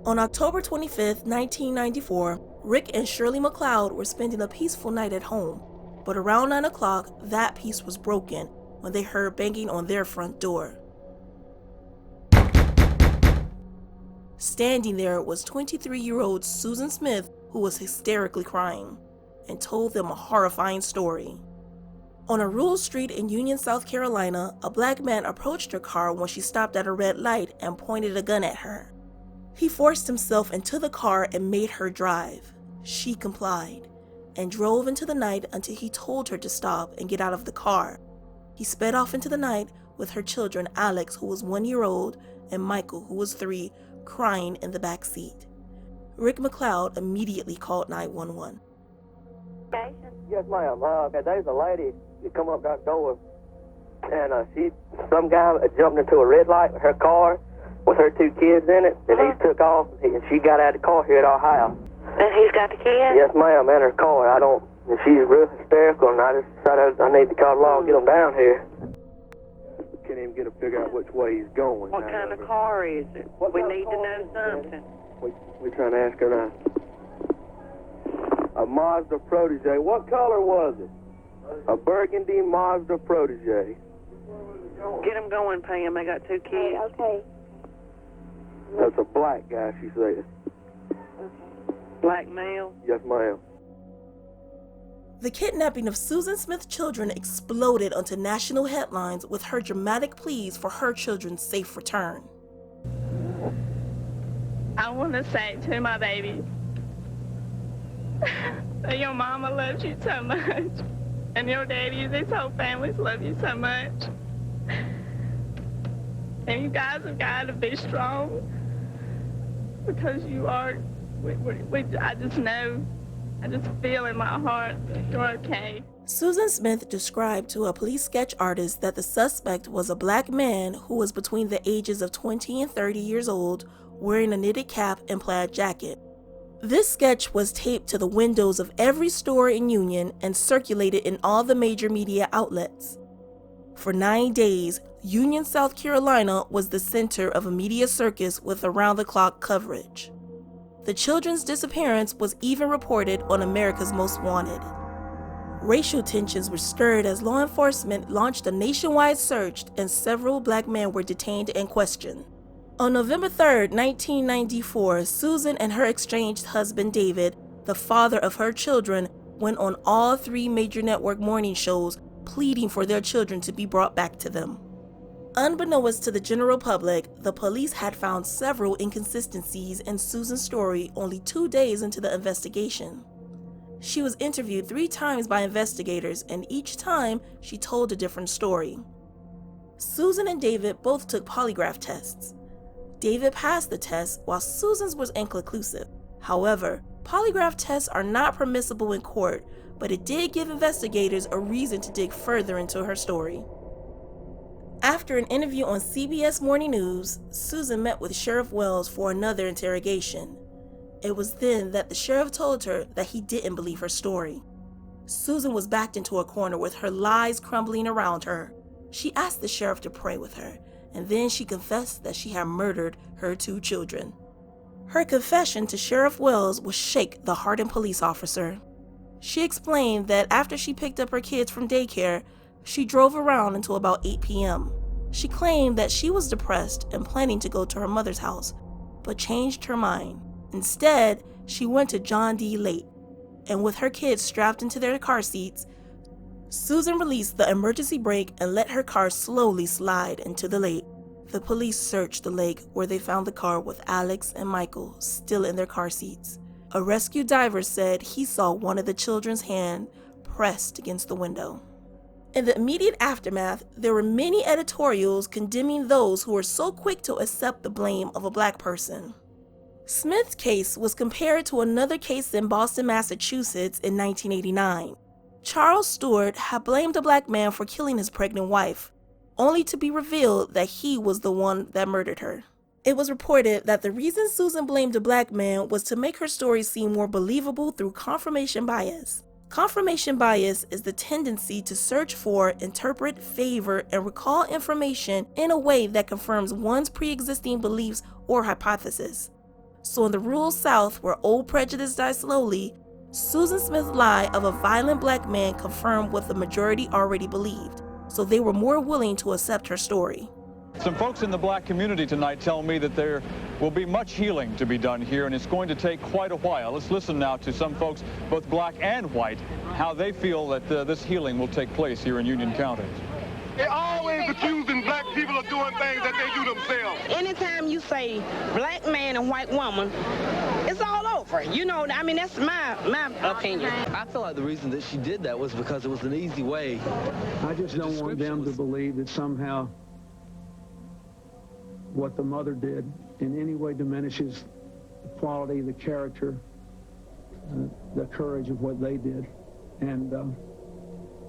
On October 25, 1994, Rick and Shirley McLeod were spending a peaceful night at home, but around 9 o'clock, that peace was broken when they heard banging on their front door. Standing there was 23-year-old Susan Smith, who was hysterically crying, and told them a horrifying story. On a rural street in Union, South Carolina, a black man approached her car when she stopped at a red light and pointed a gun at her. He forced himself into the car and made her drive. She complied and drove into the night until he told her to stop and get out of the car. He sped off into the night with her children, Alex, who was 1 year old, and Michael, who was 3, crying in the back seat. Rick McLeod immediately called 911. Yes, ma'am. There's a lady that come up that door, and some guy jumped into a red light with her car with her 2 kids in it, and he took off, and she got out of the car here at our house. And he's got the kids? Yes, ma'am, and her car. And she's real hysterical, and I just decided I need to call the law and get them down here. Can't even figure out which way he's going. What kind of car is it? We need to know something. We're trying to ask her now. A Mazda Protege. What color was it? A burgundy Mazda Protege. Get them going, Pam. They got 2 kids. Okay. That's a black guy, she said. Black male? Yes, ma'am. The kidnapping of Susan Smith's children exploded onto national headlines with her dramatic pleas for her children's safe return. I want to say to my baby that your mama loves you so much, and your daddy and this whole family love you so much. And you guys have got to be strong, because you are. I just know, I just feel in my heart that you're okay. Susan Smith described to a police sketch artist that the suspect was a black man who was between the ages of 20 and 30 years old, wearing a knitted cap and plaid jacket. This sketch was taped to the windows of every store in Union and circulated in all the major media outlets. For 9 days, Union, South Carolina was the center of a media circus with around-the-clock coverage. The children's disappearance was even reported on America's Most Wanted. Racial tensions were stirred as law enforcement launched a nationwide search, and several black men were detained and questioned. On November 3, 1994, Susan and her estranged husband David, the father of her children, went on all 3 major network morning shows pleading for their children to be brought back to them. Unbeknownst to the general public, the police had found several inconsistencies in Susan's story only 2 days into the investigation. She was interviewed 3 times by investigators, and each time she told a different story. Susan and David both took polygraph tests. David passed the test while Susan's was inconclusive. However, polygraph tests are not permissible in court, but it did give investigators a reason to dig further into her story. After an interview on CBS Morning News, Susan met with Sheriff Wells for another interrogation. It was then that the sheriff told her that he didn't believe her story. Susan was backed into a corner with her lies crumbling around her. She asked the sheriff to pray with her, and then she confessed that she had murdered her 2 children. Her confession to Sheriff Wells would shake the hardened police officer. She explained that after she picked up her kids from daycare, she drove around until about 8 p.m. She claimed that she was depressed and planning to go to her mother's house, but changed her mind. Instead, she went to John D. Lake, and with her kids strapped into their car seats, Susan released the emergency brake and let her car slowly slide into the lake. The police searched the lake, where they found the car with Alex and Michael still in their car seats. A rescue diver said he saw one of the children's hand pressed against the window. In the immediate aftermath, there were many editorials condemning those who were so quick to accept the blame of a black person. Smith's case was compared to another case in Boston, Massachusetts in 1989. Charles Stewart had blamed a black man for killing his pregnant wife, only to be revealed that he was the one that murdered her. It was reported that the reason Susan blamed a black man was to make her story seem more believable through confirmation bias. Confirmation bias is the tendency to search for, interpret, favor, and recall information in a way that confirms one's pre-existing beliefs or hypothesis. So in the rural South, where old prejudice dies slowly, Susan Smith's lie of a violent black man confirmed what the majority already believed, so they were more willing to accept her story. Some folks in the black community tonight tell me that there will be much healing to be done here, and it's going to take quite a while. Let's listen now to some folks, both black and white, how they feel that this healing will take place here in Union County. They're always accusing black people of doing things that they do themselves. Anytime you say black man and white woman, it's all over. You know, I mean, that's my opinion. I feel like the reason that she did that was because it was an easy way. I just don't want them to believe that somehow what the mother did in any way diminishes the quality, the character, the courage of what they did. And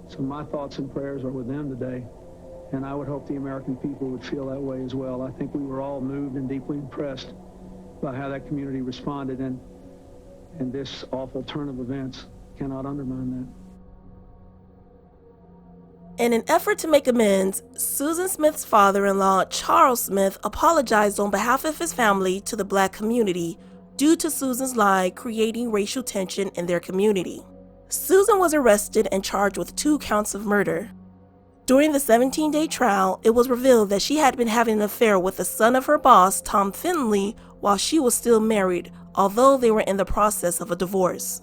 so my thoughts and prayers are with them today, and I would hope the American people would feel that way as well. I think we were all moved and deeply impressed by how that community responded, and this awful turn of events cannot undermine that. In an effort to make amends, Susan Smith's father-in-law, Charles Smith, apologized on behalf of his family to the black community due to Susan's lie creating racial tension in their community. Susan was arrested and charged with 2 counts of murder. During the 17-day trial, it was revealed that she had been having an affair with the son of her boss, Tom Finley, while she was still married, although they were in the process of a divorce.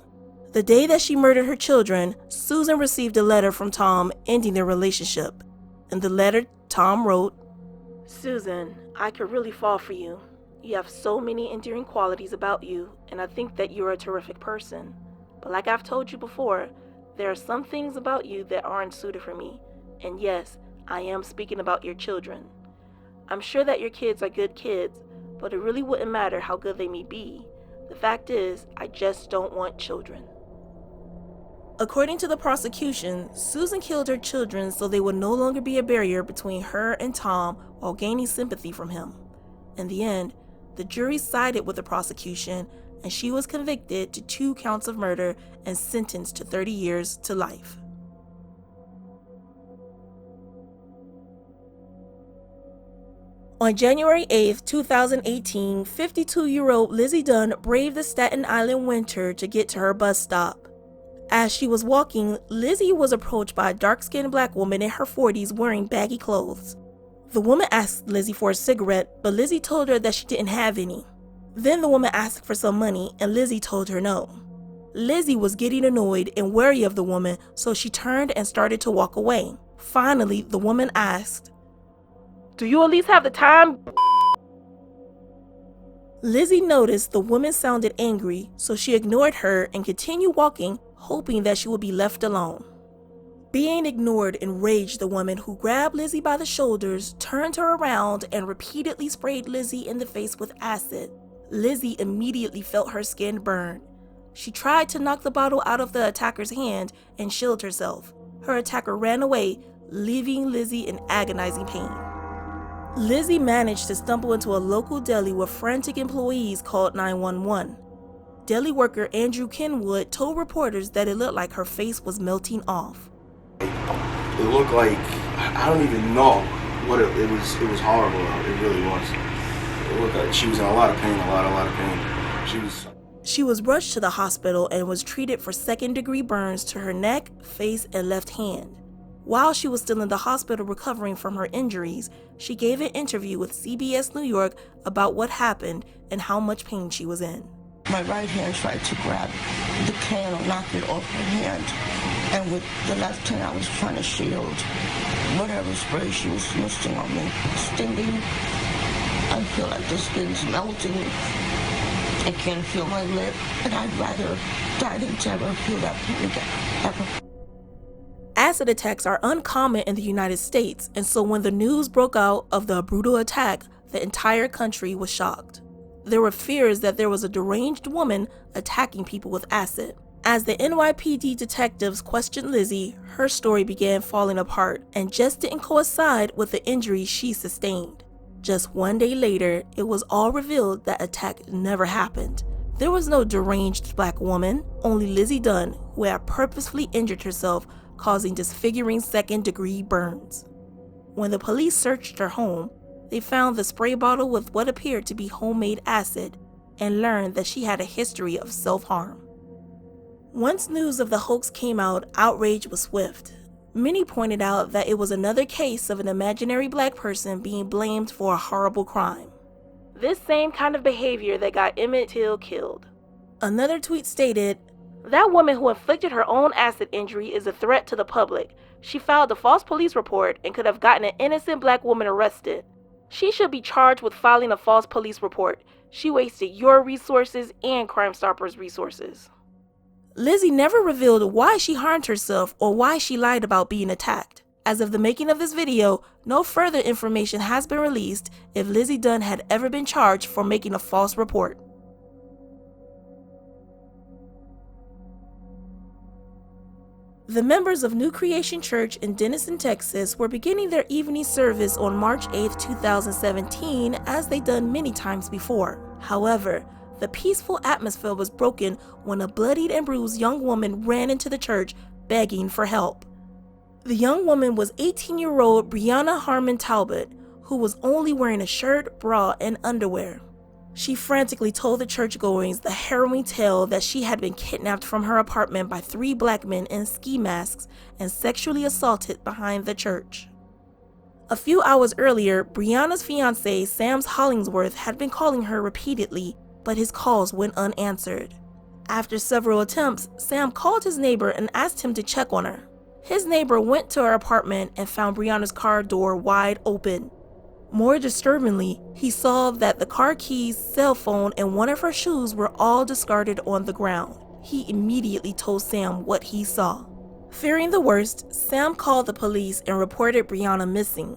The day that she murdered her children, Susan received a letter from Tom ending their relationship. In the letter, Tom wrote, "Susan, I could really fall for you. You have so many endearing qualities about you, and I think that you're a terrific person. But like I've told you before, there are some things about you that aren't suited for me. And yes, I am speaking about your children. I'm sure that your kids are good kids, but it really wouldn't matter how good they may be. The fact is, I just don't want children." According to the prosecution, Susan killed her children so they would no longer be a barrier between her and Tom while gaining sympathy from him. In the end, the jury sided with the prosecution, and she was convicted to 2 counts of murder and sentenced to 30 years to life. On January 8, 2018, 52-year-old Lizzie Dunn braved the Staten Island winter to get to her bus stop. As she was walking, Lizzie was approached by a dark-skinned black woman in her 40s wearing baggy clothes. The woman asked Lizzie for a cigarette, but Lizzie told her that she didn't have any. Then the woman asked for some money, and Lizzie told her no. Lizzie was getting annoyed and wary of the woman, so she turned and started to walk away. Finally, the woman asked, "Do you at least have the time?" Lizzie noticed the woman sounded angry, so she ignored her and continued walking, hoping that she would be left alone. Being ignored enraged the woman, who grabbed Lizzie by the shoulders, turned her around, and repeatedly sprayed Lizzie in the face with acid. Lizzie immediately felt her skin burn. She tried to knock the bottle out of the attacker's hand and shield herself. Her attacker ran away, leaving Lizzie in agonizing pain. Lizzie managed to stumble into a local deli where frantic employees called 911. Deli worker Andrew Kenwood told reporters that it looked like her face was melting off. It looked like, I don't even know what it was. It was horrible. It really was. It looked like she was in a lot of pain, a lot of pain. She was rushed to the hospital and was treated for second-degree burns to her neck, face, and left hand. While she was still in the hospital recovering from her injuries, she gave an interview with CBS New York about what happened and how much pain she was in. My right hand tried to grab the can or knock it off her hand, and with the left hand I was trying to shield whatever spray she was misting on me. Stinging. I feel like the skin's melting. I can't feel my lip, and I'd rather die than to ever feel that pain again, ever. Acid attacks are uncommon in the United States, and so when the news broke out of the brutal attack, the entire country was shocked. There were fears that there was a deranged woman attacking people with acid. As the NYPD detectives questioned Lizzie, her story began falling apart and just didn't coincide with the injuries she sustained. Just one day later, it was all revealed that attack never happened. There was no deranged black woman, only Lizzie Dunn, who had purposefully injured herself, causing disfiguring second-degree burns. When the police searched her home, they found the spray bottle with what appeared to be homemade acid, and learned that she had a history of self-harm. Once news of the hoax came out, outrage was swift. Many pointed out that it was another case of an imaginary black person being blamed for a horrible crime. This same kind of behavior that got Emmett Till killed. Another tweet stated, "That woman who inflicted her own acid injury is a threat to the public. She filed a false police report and could have gotten an innocent black woman arrested. She should be charged with filing a false police report. She wasted your resources and Crime Stoppers' resources." Lizzie never revealed why she harmed herself or why she lied about being attacked. As of the making of this video, no further information has been released if Lizzie Dunn had ever been charged for making a false report. The members of New Creation Church in Denison, Texas were beginning their evening service on March 8, 2017, as they'd done many times before. However, the peaceful atmosphere was broken when a bloodied and bruised young woman ran into the church begging for help. The young woman was 18-year-old Brianna Harmon Talbot, who was only wearing a shirt, bra, and underwear. She frantically told the churchgoers the harrowing tale that she had been kidnapped from her apartment by 3 black men in ski masks and sexually assaulted behind the church. A few hours earlier, Brianna's fiancé, Sam Hollingsworth, had been calling her repeatedly, but his calls went unanswered. After several attempts, Sam called his neighbor and asked him to check on her. His neighbor went to her apartment and found Brianna's car door wide open. More disturbingly, he saw that the car keys, cell phone, and one of her shoes were all discarded on the ground. He immediately told Sam what he saw. Fearing the worst, Sam called the police and reported Brianna missing.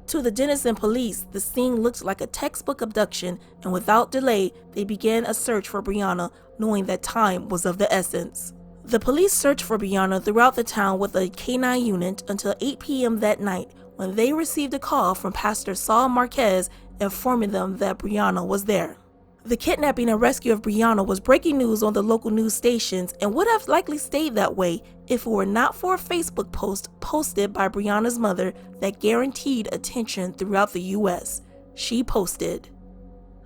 To the Denison police, the scene looked like a textbook abduction, and without delay, they began a search for Brianna, knowing that time was of the essence. The police searched for Brianna throughout the town with a K-9 unit until 8 p.m. that night, when they received a call from Pastor Saul Marquez informing them that Brianna was there. The kidnapping and rescue of Brianna was breaking news on the local news stations and would have likely stayed that way if it were not for a Facebook post posted by Brianna's mother that guaranteed attention throughout the U.S. She posted,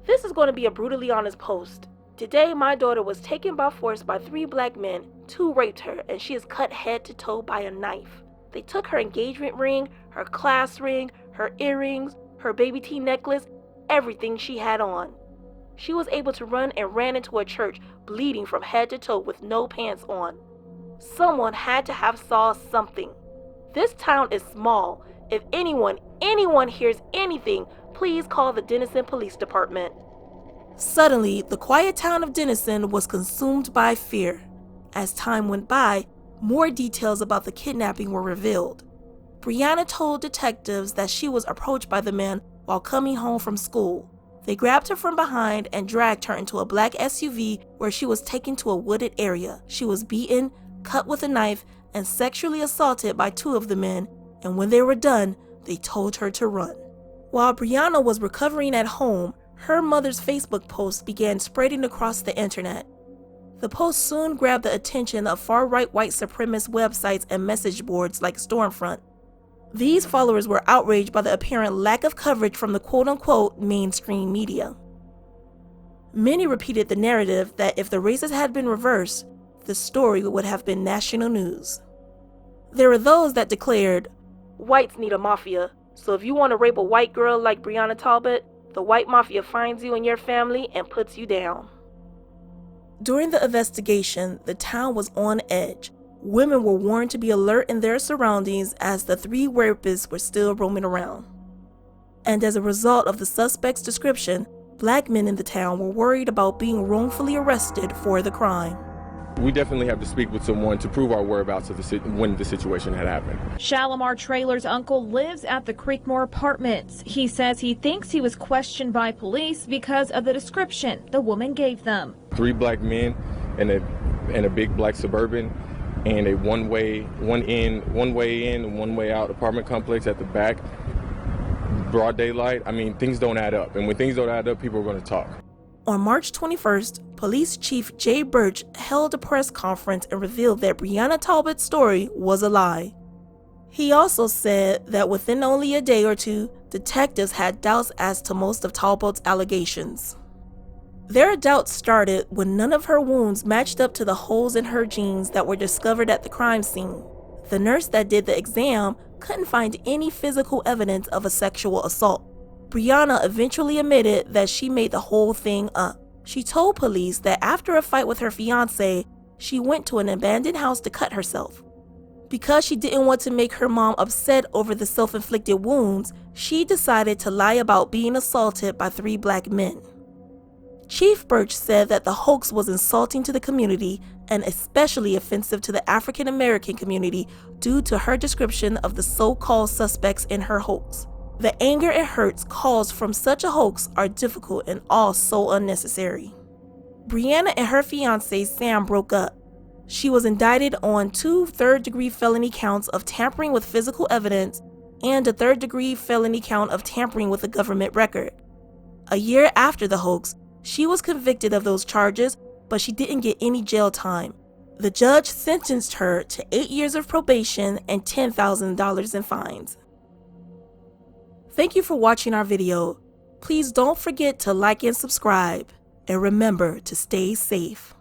"This is going to be a brutally honest post. Today, my daughter was taken by force by 3 black men. 2 raped her, and she is cut head to toe by a knife. They took her engagement ring, her class ring, her earrings, her baby T necklace, everything she had on. She was able to run and ran into a church bleeding from head to toe with no pants on. Someone had to have saw something. This town is small. If anyone hears anything, please call the Denison Police Department." Suddenly, the quiet town of Denison was consumed by fear. As time went by, more details about the kidnapping were revealed. Brianna told detectives that she was approached by the men while coming home from school. They grabbed her from behind and dragged her into a black SUV where she was taken to a wooded area. She was beaten, cut with a knife, and sexually assaulted by 2 of the men, and when they were done, they told her to run. While Brianna was recovering at home, her mother's Facebook posts began spreading across the internet. The post soon grabbed the attention of far-right white supremacist websites and message boards like Stormfront. These followers were outraged by the apparent lack of coverage from the quote-unquote mainstream media. Many repeated the narrative that if the races had been reversed, the story would have been national news. There were those that declared, "Whites need a mafia, so if you want to rape a white girl like Brianna Talbot, the white mafia finds you and your family and puts you down." During the investigation, the town was on edge. Women were warned to be alert in their surroundings as the 3 rapists were still roaming around. And as a result of the suspect's description, black men in the town were worried about being wrongfully arrested for the crime. We definitely have to speak with someone to prove our whereabouts of when the situation had happened. Shalimar Traylor's uncle lives at the Creekmore Apartments. He says he thinks he was questioned by police because of the description the woman gave them. 3 black men in a big black Suburban and a one way in and one way out apartment complex at the back, broad daylight. I mean, things don't add up, and when things don't add up, people are going to talk. On March 21st, Police Chief Jay Birch held a press conference and revealed that Brianna Talbot's story was a lie. He also said that within only a day or 2, detectives had doubts as to most of Talbot's allegations. Their doubts started when none of her wounds matched up to the holes in her jeans that were discovered at the crime scene. The nurse that did the exam couldn't find any physical evidence of a sexual assault. Brianna eventually admitted that she made the whole thing up. She told police that after a fight with her fiancé, she went to an abandoned house to cut herself. Because she didn't want to make her mom upset over the self-inflicted wounds, she decided to lie about being assaulted by 3 black men. Chief Birch said that the hoax was insulting to the community and especially offensive to the African American community due to her description of the so-called suspects in her hoax. The anger and hurts caused from such a hoax are difficult and all so unnecessary. Brianna and her fiancé Sam broke up. She was indicted on 2 third-degree felony counts of tampering with physical evidence and a third-degree felony count of tampering with a government record. A year after the hoax, she was convicted of those charges, but she didn't get any jail time. The judge sentenced her to 8 years of probation and $10,000 in fines. Thank you for watching our video. Please don't forget to like and subscribe, and remember to stay safe.